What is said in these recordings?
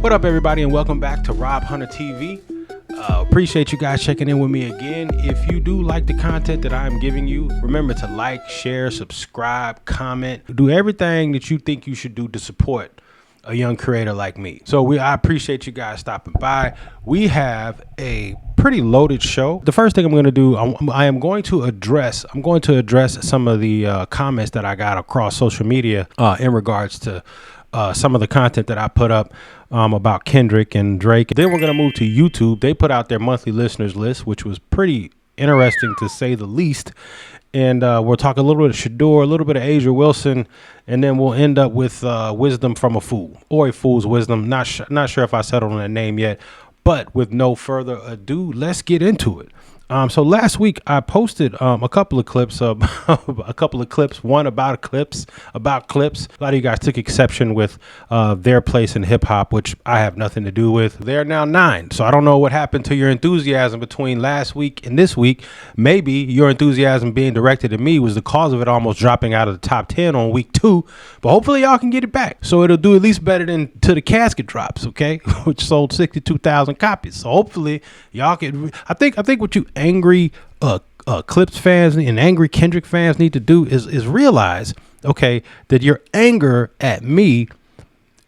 What up, everybody, and welcome back to RobHunterTV. Appreciate you guys checking in with me again. If you do like the content that I'm giving you, remember to like, share, subscribe, comment, do everything that you think you should do to support a young creator like me. So I appreciate you guys stopping by. We have a pretty loaded show. The first thing I'm going to do, I'm going to address some of the comments that I got across social media in regards to some of the content that I put up about Kendrick and Drake. Then we're going to move to YouTube. They put out their monthly listeners list, which was pretty interesting to say the least. And we'll talk a little bit of Shedeur, a little bit of Asia Wilson, and then we'll end up with wisdom from a fool, or a fool's wisdom. Not sure if I settled on that name yet, but with no further ado, let's get into it. So last week I posted a couple of clips, one about clips. A lot of you guys took exception with their place in hip hop, which I have nothing to do with. They're now 9. So I don't know what happened to your enthusiasm between last week and this week. Maybe your enthusiasm being directed at me was the cause of it almost dropping out of the top 10 on week 2. But hopefully y'all can get it back. So it'll do at least better than To the Casket drops, okay? Which sold 62,000 copies. So hopefully y'all can. I think what you angry Clips fans and angry Kendrick fans need to do is realize, okay, that your anger at me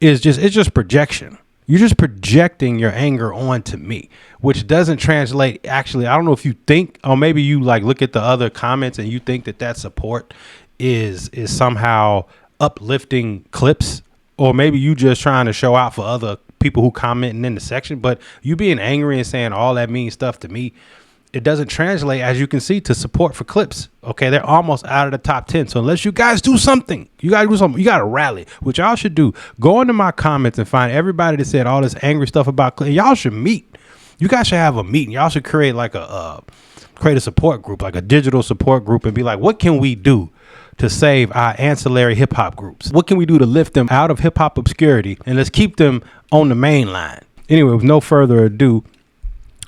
is just projection. You're just projecting your anger onto me, which doesn't translate. Actually, I don't know if you think, or maybe you like look at the other comments and you think that support is somehow uplifting Clips, or maybe you just trying to show out for other people who commenting in the section. But you being angry and saying all that mean stuff to me, it doesn't translate, as you can see, to support for Clips. Okay, they're almost out of the top 10. So unless you guys do something, you got to rally, which y'all should do. Go into my comments and find everybody that said all this angry stuff about Clips. Y'all should meet. You guys should have a meeting. Y'all should create like create a support group, like a digital support group, and be like, what can we do to save our ancillary hip hop groups? What can we do to lift them out of hip hop obscurity, and let's keep them on the main line? Anyway, with no further ado,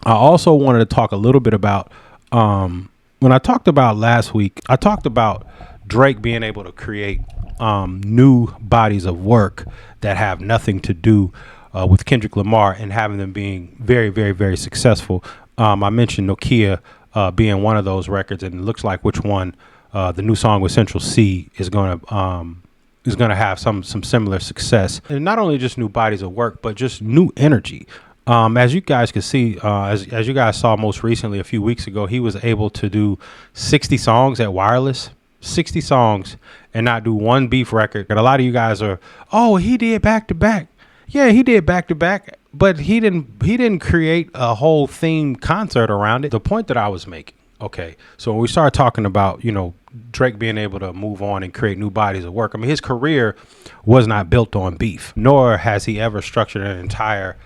I also wanted to talk a little bit about, when I talked about last week, I talked about Drake being able to create new bodies of work that have nothing to do with Kendrick Lamar, and having them being very, very, very successful. I mentioned Nokia being one of those records, and it looks like which one, the new song with Central C is going to have some similar success. And not only just new bodies of work, but just new energy. As you guys can see, as you guys saw most recently a few weeks ago, he was able to do 60 songs at Wireless, 60 songs, and not do one beef record. And a lot of you guys are, oh, he did back to back. Yeah, he did back to back, but he didn't create a whole theme concert around it. The point that I was making. Okay, so when we start talking about, Drake being able to move on and create new bodies of work, I mean, his career was not built on beef, nor has he ever structured an entire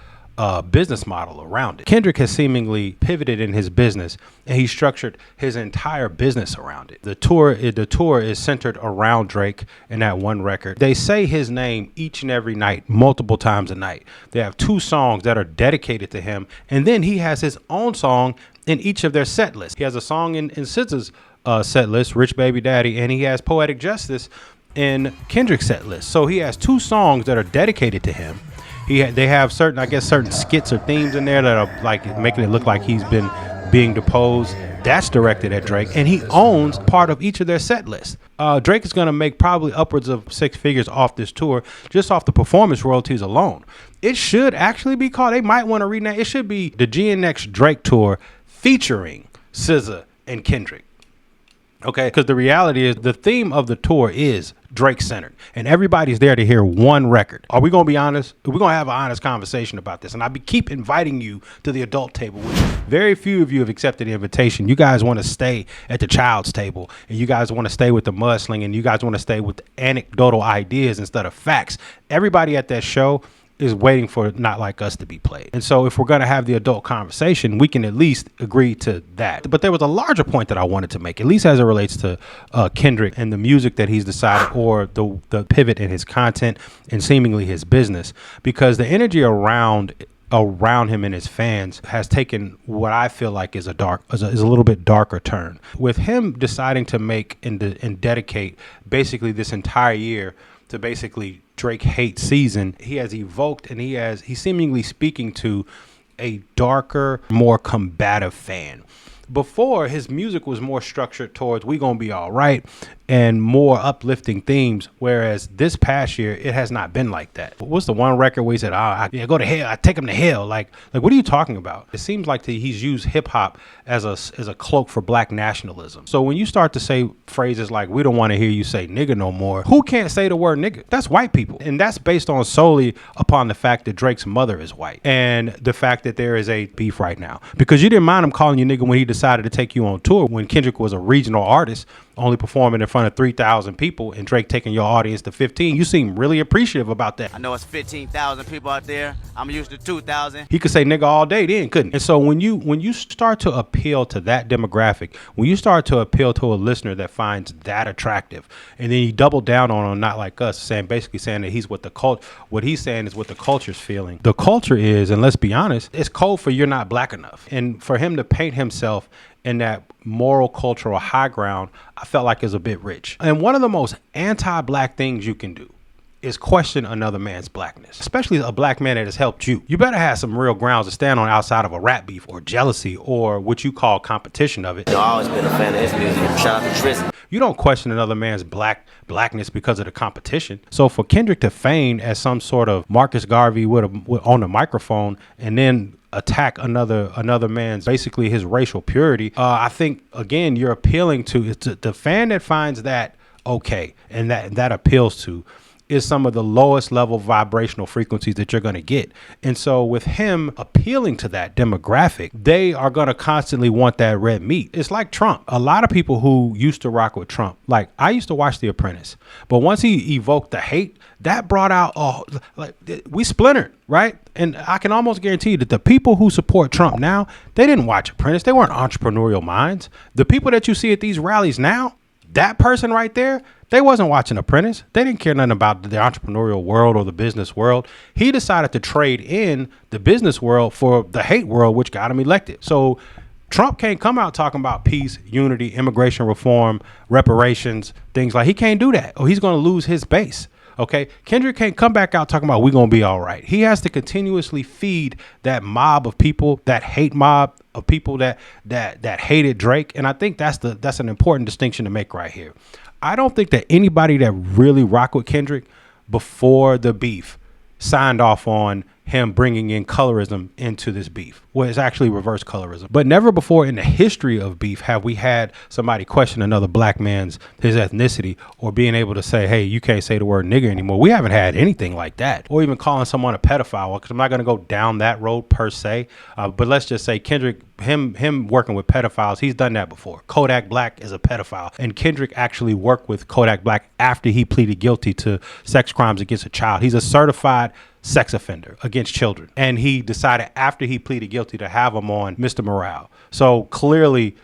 business model around it. Kendrick has seemingly pivoted in his business, and he structured his entire business around it. The tour is centered around Drake and that one record. They say his name each and every night, multiple times a night. They have 2 songs that are dedicated to him, and then he has his own song in each of their set lists. He has a song in SZA's set list, Rich Baby Daddy, and he has Poetic Justice in Kendrick's set list. So he has 2 songs that are dedicated to him. They have certain skits or themes in there that are like making it look like he's been being deposed. That's directed at Drake, and he owns part of each of their set lists. Drake is going to make probably upwards of 6 figures off this tour, just off the performance royalties alone. It should actually be called, they might want to rename, it should be the GNX Drake Tour featuring SZA and Kendrick. Okay, because the reality is the theme of the tour is Drake centered, and everybody's there to hear one record. Are we going to be honest? We're going to have an honest conversation about this, and I keep inviting you to the adult table, which very few of you have accepted the invitation. You guys want to stay at the child's table, and you guys want to stay with the mudslinging, and you guys want to stay with anecdotal ideas instead of facts. Everybody at that show is waiting for Not Like Us to be played. And so if we're going to have the adult conversation, we can at least agree to that. But there was a larger point that I wanted to make, at least as it relates to Kendrick and the music that he's decided, or the pivot in his content and seemingly his business, because the energy around him and his fans has taken what I feel like is a little bit darker turn, with him deciding to make and dedicate basically this entire year to basically Drake hate season, he has evoked and he's seemingly speaking to a darker, more combative fan. Before, his music was more structured towards we gonna be all right and more uplifting themes, whereas this past year it has not been like that. What's the one record where he said, go to hell, I take him to hell? Like what are you talking about? It seems like he's used hip hop as a cloak for black nationalism. So when you start to say phrases like we don't want to hear you say nigga no more, who can't say the word nigga? That's white people, and that's based on solely upon the fact that Drake's mother is white and the fact that there is a beef right now, because you didn't mind him calling you nigga when he decided to take you on tour when Kendrick was a regional artist only performing in front of 3,000 people and Drake taking your audience to 15. You seem really appreciative about that. I know it's 15,000 people out there. I'm used to 2,000. He could say nigga all day then, couldn't? And so when you start to appeal to that demographic, when you start to appeal to a listener that finds that attractive, and then you double down on him, not like us, basically saying that he's what he's saying is what the culture's feeling. The culture is, and let's be honest, it's cold for you're not black enough. And for him to paint himself in that moral cultural high ground, I felt like is a bit rich. And one of the most anti-black things you can do is question another man's blackness, especially a black man that has helped you. You better have some real grounds to stand on outside of a rap beef or jealousy or what you call competition of it. I've always been a fan of his music. Shout out to Tristan. You don't question another man's blackness because of the competition. So for Kendrick to feign as some sort of Marcus Garvey on the microphone and then attack another man's, basically his racial purity, I think again you're appealing to the fan that finds that okay and that appeals to is some of the lowest level vibrational frequencies that you're going to get. And so with him appealing to that demographic, they are going to constantly want that red meat. It's like Trump. A lot of people who used to rock with Trump, like I used to watch The Apprentice, but once he evoked the hate, that brought out, we splintered, right? And I can almost guarantee you that the people who support Trump now, they didn't watch Apprentice. They weren't entrepreneurial minds. The people that you see at these rallies now, that person right there, they wasn't watching Apprentice. They didn't care nothing about the entrepreneurial world or the business world. He decided to trade in the business world for the hate world, which got him elected. So Trump can't come out talking about peace, unity, immigration reform, reparations, things like he can't do that or he's going to lose his base. Okay, Kendrick can't come back out talking about we're going to be all right. He has to continuously feed that mob of people, that hate mob of people that hated Drake. And I think that's an important distinction to make right here. I don't think that anybody that really rocked with Kendrick before the beef signed off on him bringing in colorism into this beef. Well, it's actually reverse colorism. But never before in the history of beef have we had somebody question another black man's his ethnicity or being able to say, hey, you can't say the word nigger anymore. We haven't had anything like that. Or even calling someone a pedophile, because I'm not going to go down that road per se. But let's just say Kendrick, him working with pedophiles, he's done that before. Kodak Black is a pedophile. And Kendrick actually worked with Kodak Black after he pleaded guilty to sex crimes against a child. He's a certified sex offender against children. And he decided after he pleaded guilty to have him on Mr. Morale. So clearly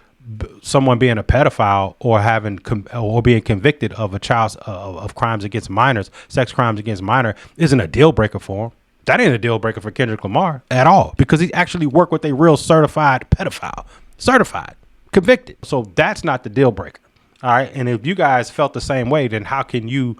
someone being a pedophile or being convicted of a child's of crimes against minors, sex crimes against minor, isn't a deal breaker for him. That ain't a deal breaker for Kendrick Lamar at all, because he actually worked with a real certified pedophile, certified, convicted. So that's not the deal breaker. All right. And if you guys felt the same way, then how can you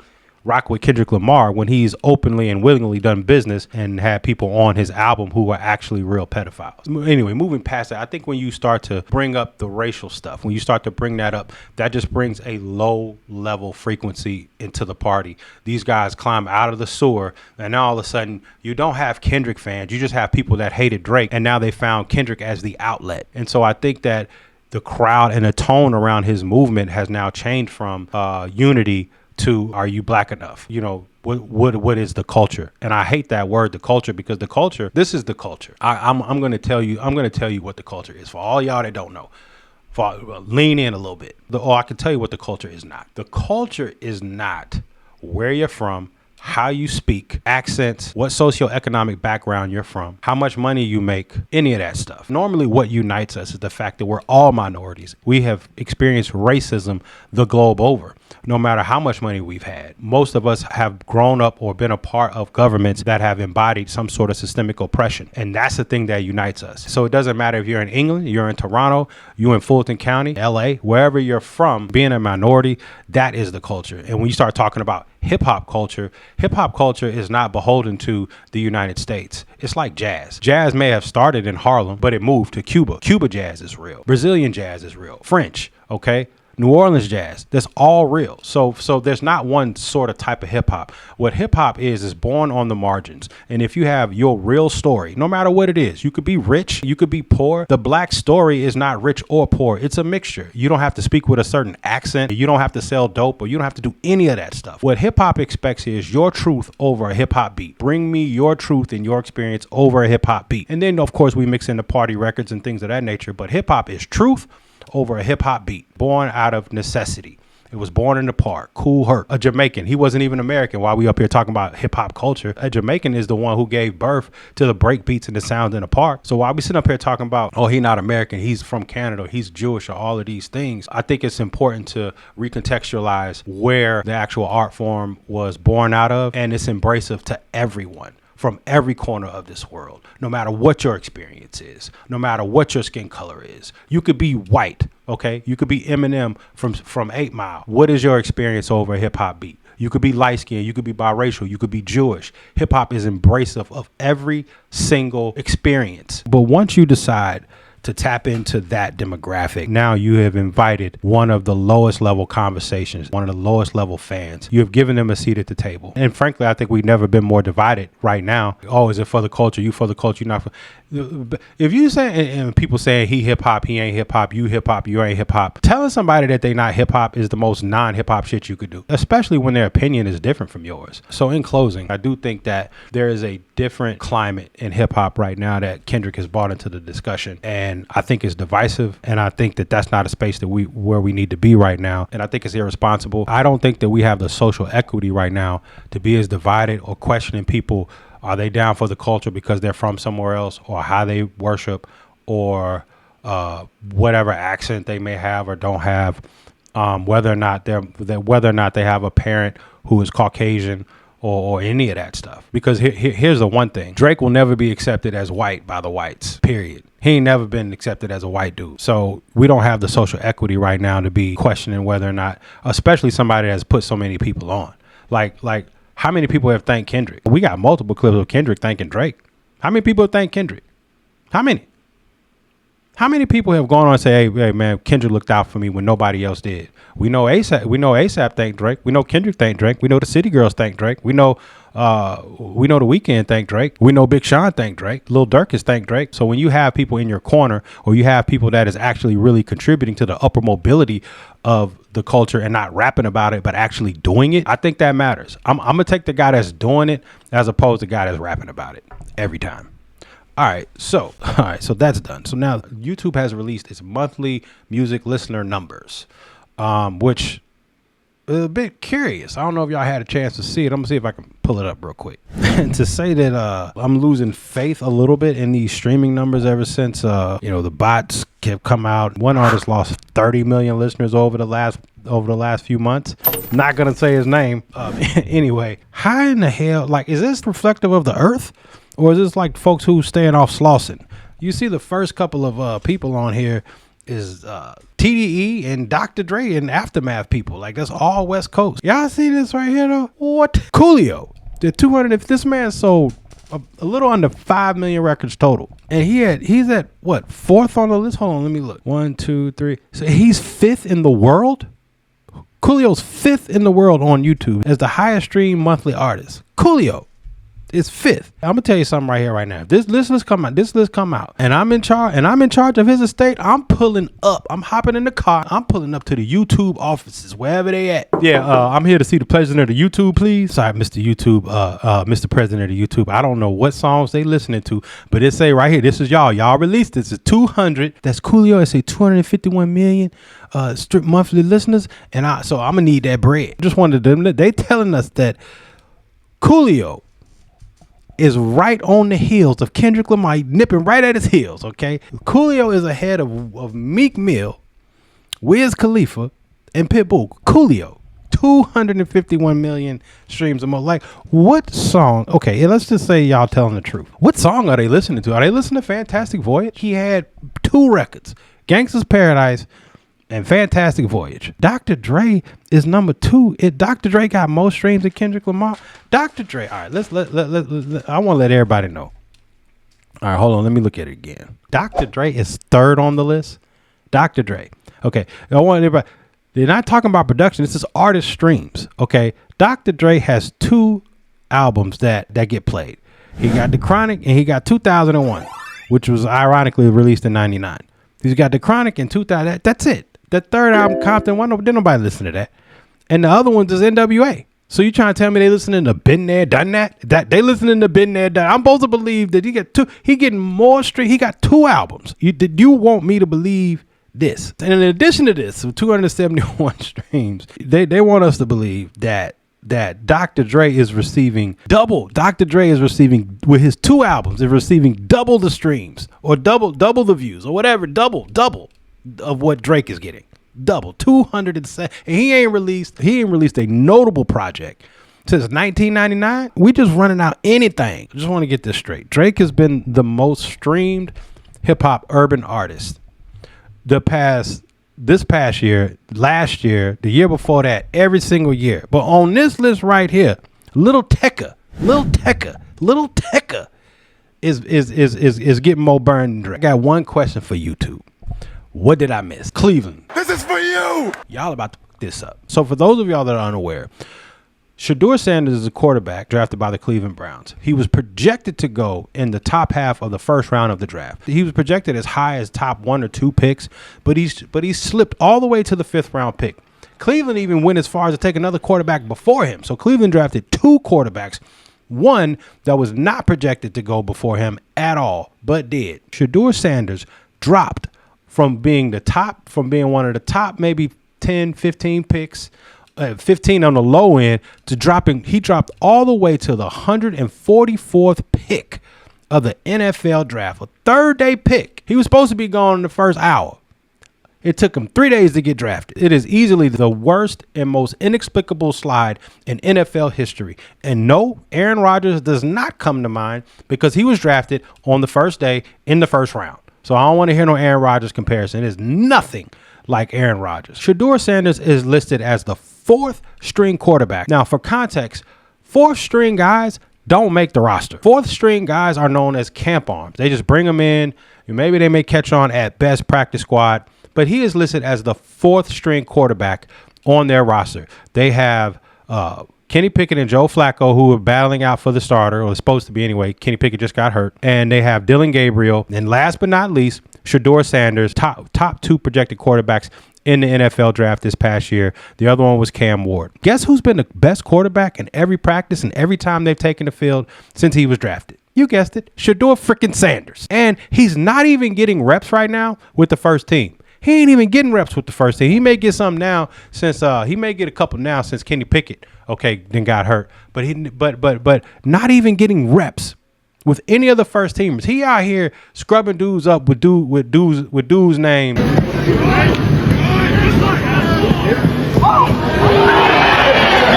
rock with Kendrick Lamar when he's openly and willingly done business and had people on his album who are actually real pedophiles? Anyway, moving past that, I think when you start to bring up the racial stuff, when you start to bring that up, that just brings a low level frequency into the party. These guys climb out of the sewer, and now all of a sudden you don't have Kendrick fans. You just have people that hated Drake, and now they found Kendrick as the outlet. And so I think that the crowd and the tone around his movement has now changed from unity to are you black enough? You know, what is the culture? And I hate that word, the culture, because the culture, this is the culture. I'm going to tell you what the culture is for all y'all that don't know. Lean in a little bit. I can tell you what the culture is not. The culture is not where you're from, how you speak, accents, what socioeconomic background you're from, how much money you make, any of that stuff. Normally what unites us is the fact that we're all minorities. We have experienced racism the globe over, no matter how much money we've had. Most of us have grown up or been a part of governments that have embodied some sort of systemic oppression. And that's the thing that unites us. So it doesn't matter if you're in England, you're in Toronto, you're in Fulton County, LA, wherever you're from, being a minority, that is the culture. And when you start talking about hip hop culture is not beholden to the United States. It's like jazz. Jazz may have started in Harlem, but it moved to Cuba. Cuba jazz is real. Brazilian jazz is real. French, okay? New Orleans jazz, that's all real. So there's not one sort of type of hip hop. What hip hop is born on the margins. And if you have your real story, no matter what it is, you could be rich, you could be poor. The black story is not rich or poor. It's a mixture. You don't have to speak with a certain accent. You don't have to sell dope, or you don't have to do any of that stuff. What hip hop expects is your truth over a hip hop beat. Bring me your truth and your experience over a hip hop beat. And then, of course, we mix in the party records and things of that nature. But hip hop is truth over a hip hop beat, born out of necessity. It was born in the park. Kool Herc, a Jamaican. He wasn't even American. While we up here talking about hip hop culture, a Jamaican is the one who gave birth to the break beats and the sounds in the park. So while we sit up here talking about, oh, he's not American, he's from Canada, he's Jewish, or all of these things, I think it's important to recontextualize where the actual art form was born out of, and it's embracive to everyone from every corner of this world, no matter what your experience is, no matter what your skin color is. You could be white, okay? You could be Eminem from 8 Mile. What is your experience over a hip hop beat? You could be light skinned, you could be biracial, you could be Jewish. Hip hop is embracive of every single experience. But once you decide to tap into that demographic, now you have invited one of the lowest level conversations, one of the lowest level fans. You have given them a seat at the table. And frankly, I think we've never been more divided right now. Oh, is it for the culture? You for the culture, you not for. If you say, and people saying he hip hop, he ain't hip hop, you ain't hip hop, telling somebody that they not hip hop is the most non-hip hop shit you could do, especially when their opinion is different from yours. So in closing, I do think that there is a different climate in hip hop right now that Kendrick has brought into the discussion, and I think it's divisive, and I think that that's not a space that where we need to be right now, and I think it's irresponsible. I don't think that we have the social equity right now to be as divided or questioning people. Are they down for the culture because they're from somewhere else, or how they worship, or whatever accent they may have or don't have, whether or not they have a parent who is Caucasian, or any of that stuff. Because here's the one thing: Drake will never be accepted as white by the whites. Period. He ain't never been accepted as a white dude. So we don't have the social equity right now to be questioning whether or not, especially somebody that's put so many people on. Like. How many people have thanked Kendrick? We got multiple clips of Kendrick thanking Drake. How many people have thanked Kendrick? How many? How many people have gone on and say, hey man, Kendrick looked out for me when nobody else did? We know ASAP thanked Drake. We know Kendrick thanked Drake. We know the City Girls thanked Drake. We know The Weeknd thanked Drake. We know Big Sean thanked Drake. Lil Durk has thanked Drake. So when you have people in your corner, or you have people that is actually really contributing to the upper mobility of the culture and not rapping about it, but actually doing it, I think that matters. I'm going to take the guy that's doing it as opposed to the guy that's rapping about it every time. All right, so that's done. So now YouTube has released its monthly music listener numbers, which is a bit curious. I don't know if y'all had a chance to see it. I'm gonna see if I can pull it up real quick. And to say that I'm losing faith a little bit in these streaming numbers ever since the bots have come out. One artist lost 30 million listeners over the last few months. Not gonna say his name. Anyway, how in the hell? Like, is this reflective of the earth? Or is this like folks who staying off Slauson? You see the first couple of people on here is TDE and Dr. Dre and Aftermath people. Like, that's all West Coast. Y'all see this right here though? What? Coolio. The 200, if this man sold a little under 5 million records total. And he's at what? 4th on the list? Hold on, let me look. 1, 2, 3. So he's 5th in the world? Coolio's 5th in the world on YouTube as the highest streamed monthly artist. Coolio is 5th. I'm gonna tell you something right here, right now. If this list come out, and I'm in charge of his estate, I'm pulling up. I'm hopping in the car. I'm pulling up to the YouTube offices, wherever they at. Yeah, I'm here to see the president of YouTube, please. Sorry, Mr. YouTube, Mr. President of YouTube. I don't know what songs they listening to, but it say right here, this is y'all. Y'all released this. It's 200. That's Coolio. It say 251 million strip monthly listeners, and so I'm gonna need that bread. Just wanted them. They telling us that Coolio is right on the heels of Kendrick Lamar, nipping right at his heels, okay? Coolio is ahead of Meek Mill, Wiz Khalifa, and Pitbull. Coolio, 251 million streams a month. Like, what song? Okay, let's just say y'all telling the truth. What song are they listening to? Are they listening to Fantastic Voyage? He had 2 records, Gangsta's Paradise and Fantastic Voyage. Dr. Dre is number 2. Dr. Dre got more streams than Kendrick Lamar. Dr. Dre. All right, I want to let everybody know. All right, hold on. Let me look at it again. Dr. Dre is 3rd on the list. Dr. Dre. Okay, I want everybody. They're not talking about production. This is artist streams. Okay, Dr. Dre has 2 albums that get played. He got The Chronic and he got 2001, which was ironically released in 99. He's got The Chronic in 2000. That's it. The 3rd album, Compton, didn't nobody listen to that. And the other ones is NWA. So you trying to tell me they listening to Been There, Done That? That they listening to Been There, Done. I'm supposed to believe that he getting more streams. He got 2 albums. You want me to believe this? And in addition to this, with 271 streams, they want us to believe that Dr. Dre is receiving double. Dr. Dre is receiving, with his 2 albums, is receiving double the streams or double the views or whatever, double of what Drake is getting. Double 207. And he ain't released a notable project since 1999. We just running out anything. I just want to get this straight. Drake has been the most streamed hip hop urban artist this past year, last year, the year before that, every single year. But on this list right here, Little Tecca is getting more burned than Drake. I got one question for YouTube. What did I miss? Cleveland. This is for you. Y'all about to fuck this up. So for those of y'all that are unaware, Shedeur Sanders is a quarterback drafted by the Cleveland Browns. He was projected to go in the top half of the first round of the draft. He was projected as high as top 1 or 2 picks, but he slipped all the way to the 5th round pick. Cleveland even went as far as to take another quarterback before him. So Cleveland drafted 2 quarterbacks, one that was not projected to go before him at all, but did. Shedeur Sanders dropped from being one of the top maybe 10, 15 picks, 15 on the low end, to dropping. He dropped all the way to the 144th pick of the NFL draft, a 3rd day pick. He was supposed to be gone in the first hour. It took him 3 days to get drafted. It is easily the worst and most inexplicable slide in NFL history. And no, Aaron Rodgers does not come to mind because he was drafted on the first day in the first round. So I don't want to hear no Aaron Rodgers comparison. It is nothing like Aaron Rodgers. Shedeur Sanders is listed as the 4th string quarterback. Now, for context, 4th string guys don't make the roster. 4th string guys are known as camp arms. They just bring them in. Maybe they may catch on at best practice squad, but he is listed as the 4th string quarterback on their roster. They have Kenny Pickett and Joe Flacco, who are battling out for the starter, or supposed to be anyway. Kenny Pickett just got hurt. And they have Dylan Gabriel. And last but not least, Shedeur Sanders, top 2 projected quarterbacks in the NFL draft this past year. The other one was Cam Ward. Guess who's been the best quarterback in every practice and every time they've taken the field since he was drafted? You guessed it, Shedeur freaking Sanders. And he's not even getting reps right now with the first team. He ain't even getting reps with the first team. He may get some now since he may get a couple now since Kenny Pickett then got hurt. But not even getting reps with any of the first teamers. He out here scrubbing dudes up with dudes names.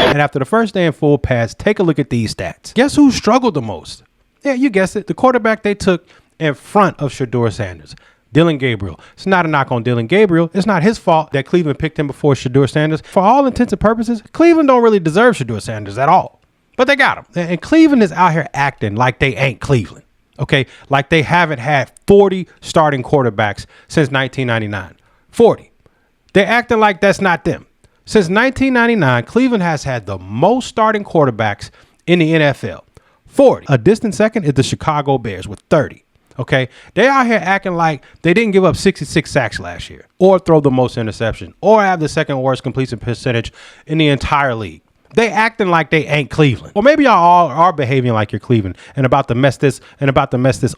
And after the first day in full pass, take a look at these stats. Guess who struggled the most? Yeah, you guessed it. The quarterback they took in front of Shedeur Sanders, Dylan Gabriel. It's not a knock on Dylan Gabriel. It's not his fault that Cleveland picked him before Shedeur Sanders. For all intents and purposes, Cleveland don't really deserve Shedeur Sanders at all. But they got him. And Cleveland is out here acting like they ain't Cleveland. Okay? Like they haven't had 40 starting quarterbacks since 1999. 40. They're acting like that's not them. Since 1999, Cleveland has had the most starting quarterbacks in the NFL. 40. A distant second is the Chicago Bears with 30. Okay, they out here acting like they didn't give up 66 sacks last year, or throw the most interceptions, or have the second worst completion percentage in the entire league. They acting like they ain't Cleveland. Well, maybe y'all all are behaving like you're Cleveland and about to mess this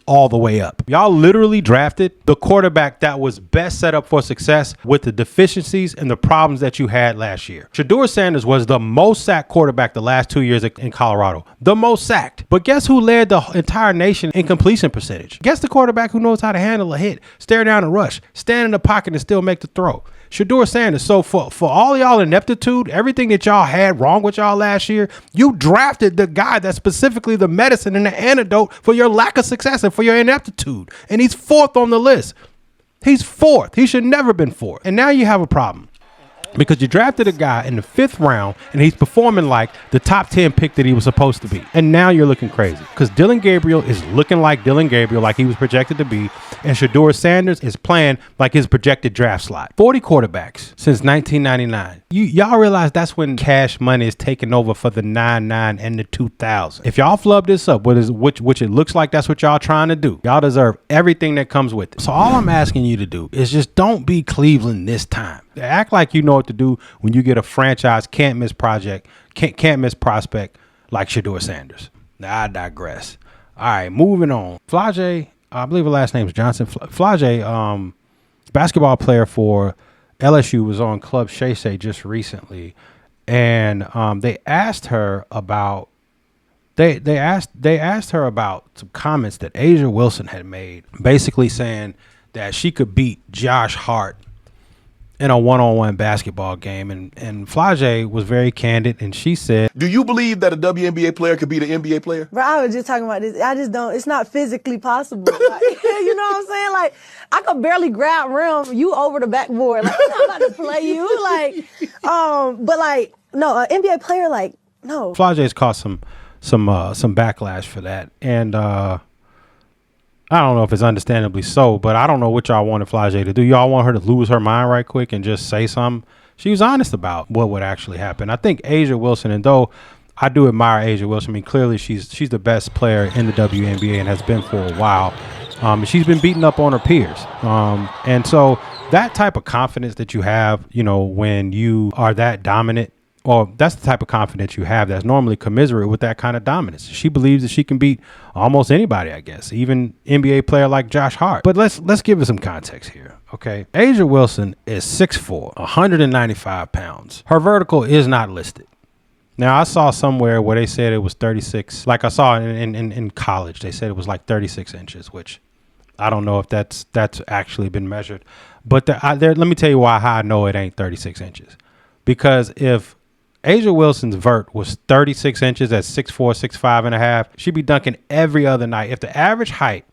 all the way up. Y'all literally drafted the quarterback that was best set up for success with the deficiencies and the problems that you had last year. Shedeur Sanders was the most sacked quarterback the last 2 years in Colorado. The most sacked. But guess who led the entire nation in completion percentage? Guess the quarterback who knows how to handle a hit, stare down a rush, stand in the pocket and still make the throw. Shedeur Sanders. So for all y'all ineptitude, everything that y'all had wrong with y'all last year, you drafted the guy that's specifically the medicine and the antidote for your lack of success and for your ineptitude. And he's 4th on the list. He's fourth. He should never been fourth. And now you have a problem. Because you drafted a guy in the 5th round and he's performing like the top 10 pick that he was supposed to be. And now you're looking crazy because Dillon Gabriel is looking like Dillon Gabriel, like he was projected to be. And Shedeur Sanders is playing like his projected draft slot. 40 quarterbacks since 1999. Y'all realize that's when cash money is taking over for the 99 and the 2000. If y'all flub this up, which it looks like that's what y'all trying to do, y'all deserve everything that comes with it. So all I'm asking you to do is just don't be Cleveland this time. Act like you know what to do when you get a franchise can't miss prospect like Shedeur Sanders. Now I digress. All right, moving on. Flage, I believe her last name is Johnson. Flage, basketball player for LSU, was on Club Shay Shay just recently, and they asked her about some comments that A'ja Wilson had made, basically saying that she could beat Josh Hart in a one-on-one basketball game. And Flage was very candid, and she said, do you believe that a WNBA player could beat an NBA player? Bro, I was just talking about this. I just don't, it's not physically possible. Like, you know what I'm saying? Like, I could barely grab rim, you over the backboard. Like, I'm not about to play you. Like, but like, no, an NBA player, like, no. Flage's caught some backlash for that. And, I don't know if it's understandably so, but I don't know what y'all wanted Flage to do. Y'all want her to lose her mind right quick and just say something? She was honest about what would actually happen. I think A'ja Wilson, and though I do admire A'ja Wilson, I mean, clearly she's the best player in the WNBA and has been for a while. She's been beating up on her peers. And so that type of confidence that you have, you know, when you are that dominant, well, that's the type of confidence you have that's normally commiserate with that kind of dominance. She believes that she can beat almost anybody, I guess, even NBA player like Josh Hart. But let's give it some context here, okay? A'ja Wilson is 6'4", 195 pounds. Her vertical is not listed. Now, I saw somewhere where they said it was 36. Like I saw in college, they said it was like 36 inches, which I don't know if that's actually been measured. But let me tell you how I know it ain't 36 inches. Because if A'ja Wilson's vert was 36 inches at 6'4", 6'5 and a half, she'd be dunking every other night. If the average height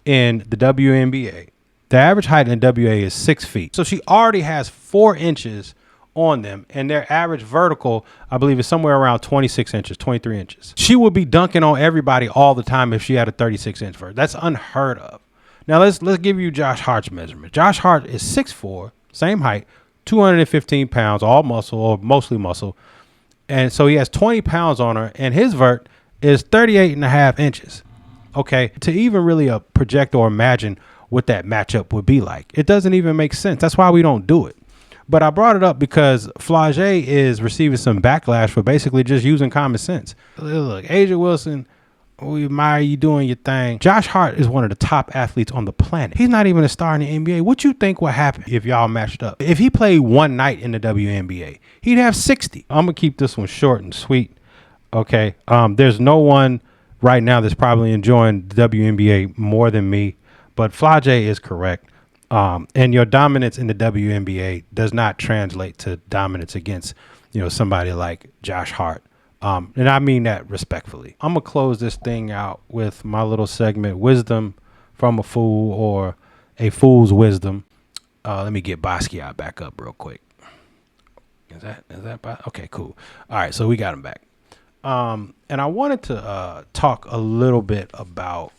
in the WNBA, the average height in the WA is 6 feet. So she already has 4 inches on them, and their average vertical, I believe, is somewhere around 26 inches, 23 inches. She would be dunking on everybody all the time if she had a 36-inch vert. That's unheard of. Now, let's give you Josh Hart's measurement. Josh Hart is 6'4", same height, 215 pounds, all muscle or mostly muscle. And so he has 20 pounds on her, and his vert is 38 and a half inches. Okay. To even really project or imagine what that matchup would be like, it doesn't even make sense. That's why we don't do it. But I brought it up because Flage is receiving some backlash for basically just using common sense. Look, A'ja Wilson, we admire you doing your thing. Josh Hart is one of the top athletes on the planet. He's not even a star in the NBA. What you think would happen if y'all matched up? If he played one night in the WNBA, he'd have 60. I'm going to keep this one short and sweet. Okay. There's no one right now that's probably enjoying the WNBA more than me, but Flage is correct. And your dominance in the WNBA does not translate to dominance against, somebody like Josh Hart. And I mean that respectfully. I'm going to close this thing out with my little segment, Wisdom from a Fool, or A Fool's Wisdom. Let me get Basquiat back up real quick. Is that okay, cool. All right, so we got him back. And I wanted to talk a little bit about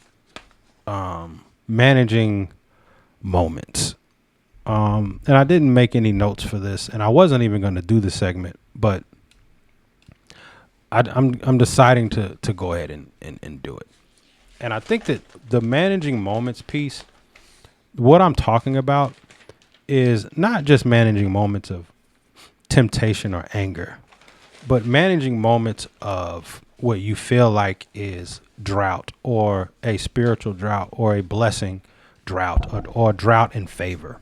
managing moments. And I didn't make any notes for this, and I wasn't even going to do the segment, but I'm deciding to go ahead and do it. And I think that the managing moments piece, what I'm talking about is not just managing moments of temptation or anger, but managing moments of what you feel like is drought, or a spiritual drought, or a blessing drought, or drought in favor.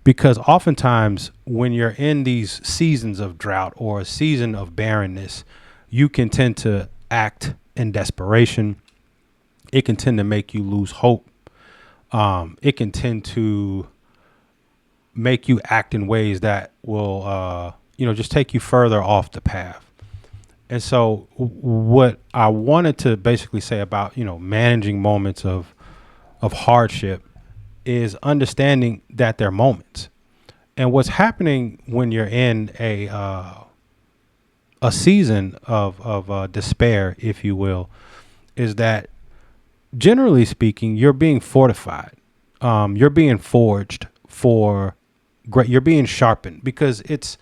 Because oftentimes when you're in these seasons of drought or a season of barrenness, you can tend to act in desperation. It can tend to make you lose hope. It can tend to make you act in ways that will, just take you further off the path. And so what I wanted to basically say about, managing moments of of hardship is understanding that they're moments. And what's happening when you're in a season of despair, if you will, is that generally speaking, you're being fortified. You're being forged for great. You're being sharpened because it's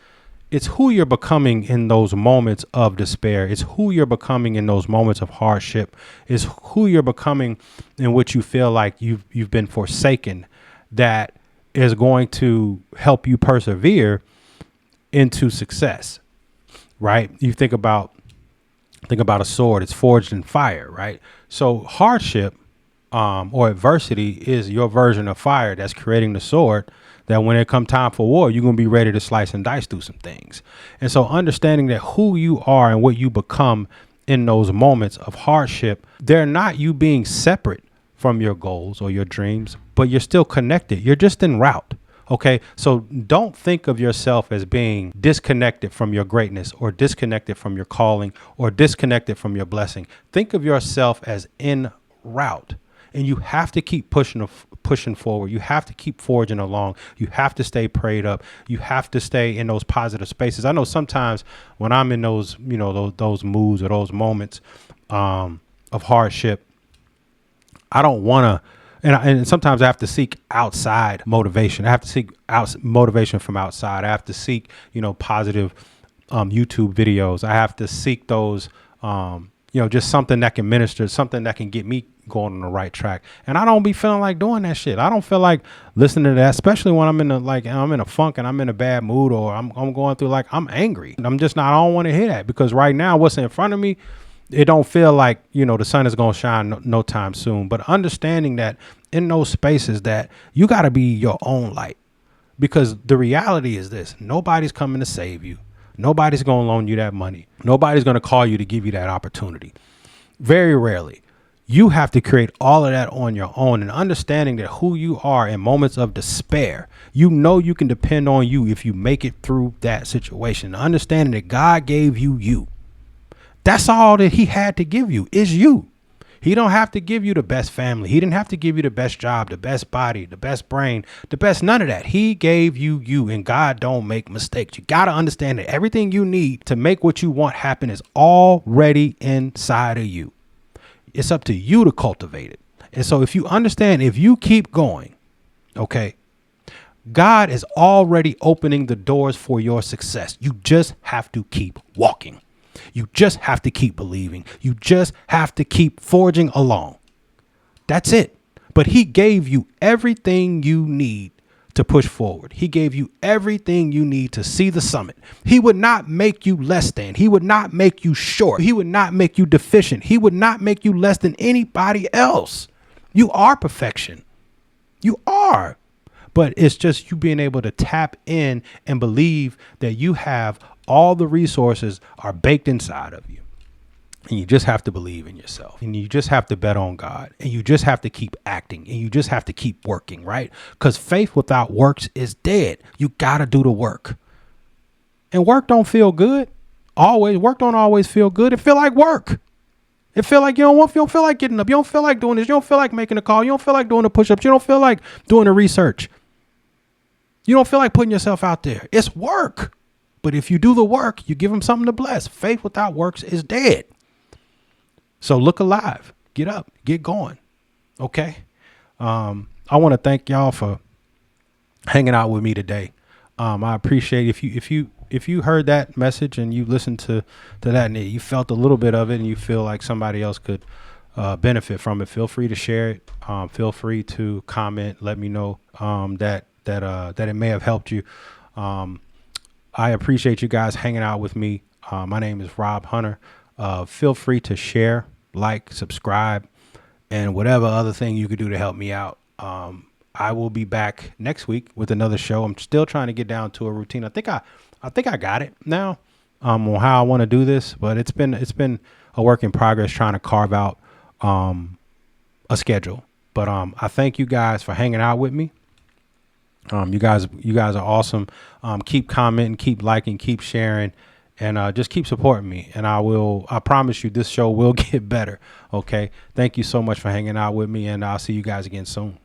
who you're becoming in those moments of despair. It's who you're becoming in those moments of hardship. It's who you're becoming in which you feel like you've been forsaken, that is going to help you persevere into success. Right? You think about a sword. It's forged in fire. Right? So hardship or adversity is your version of fire that's creating the sword, that when it come time for war, you're going to be ready to slice and dice through some things. And so understanding that who you are and what you become in those moments of hardship, they're not you being separate from your goals or your dreams, but you're still connected. You're just en route. Okay. So don't think of yourself as being disconnected from your greatness or disconnected from your calling or disconnected from your blessing. Think of yourself as en route, and you have to keep pushing forward. You have to keep forging along. You have to stay prayed up. You have to stay in those positive spaces. I know sometimes when I'm in those, those moods or those moments of hardship, I don't want to, and sometimes I have to seek outside motivation. I have to seek motivation from outside. I have to seek, positive YouTube videos. I have to seek those, just something that can minister, something that can get me going on the right track. And I don't be feeling like doing that shit. I don't feel like listening to that, especially when I'm in a funk and I'm in a bad mood, or I'm going through, like, I'm angry. I don't want to hear that, because right now what's in front of me, it don't feel like, the sun is going to shine no time soon. But understanding that in those spaces that you got to be your own light, because the reality is this: nobody's coming to save you. Nobody's going to loan you that money. Nobody's going to call you to give you that opportunity. Very rarely. You have to create all of that on your own, and understanding that who you are in moments of despair, you can depend on you if you make it through that situation. Understanding that God gave you. That's all that he had to give you is you. He don't have to give you the best family. He didn't have to give you the best job, the best body, the best brain, the best, none of that. He gave you, and God don't make mistakes. You got to understand that everything you need to make what you want happen is already inside of you. It's up to you to cultivate it. And so if you understand, if you keep going, okay, God is already opening the doors for your success. You just have to keep walking. You just have to keep believing. You just have to keep forging along. That's it. But he gave you everything you need to push forward. He gave you everything you need to see the summit. He would not make you less than. He would not make you short. He would not make you deficient. He would not make you less than anybody else. You are perfection. You are. But it's just you being able to tap in and believe that you have all the resources are baked inside of you. And you just have to believe in yourself, and you just have to bet on God, and you just have to keep acting, and you just have to keep working, right? Because faith without works is dead. You got to do the work, and work don't feel good. Work don't always feel good. It feel like work. It feel like you don't feel like getting up. You don't feel like doing this. You don't feel like making a call. You don't feel like doing the push-ups. You don't feel like doing the research. You don't feel like putting yourself out there. It's work. But if you do the work, you give them something to bless. Faith without works is dead. So look alive, get up, get going. Okay. I want to thank y'all for hanging out with me today. I appreciate if you heard that message and you listened to that and you felt a little bit of it and you feel like somebody else could benefit from it, feel free to share it. Feel free to comment. Let me know that it may have helped you. I appreciate you guys hanging out with me. My name is Rob Hunter. Feel free to share, like, subscribe, and whatever other thing you could do to help me out. I will be back next week with another show. I'm still trying to get down to a routine. I think I got it now on how I want to do this, but it's been a work in progress trying to carve out a schedule. But I thank you guys for hanging out with me. You guys are awesome. Keep commenting, keep liking, keep sharing. And just keep supporting me. And I promise you this show will get better. Okay. Thank you so much for hanging out with me. And I'll see you guys again soon.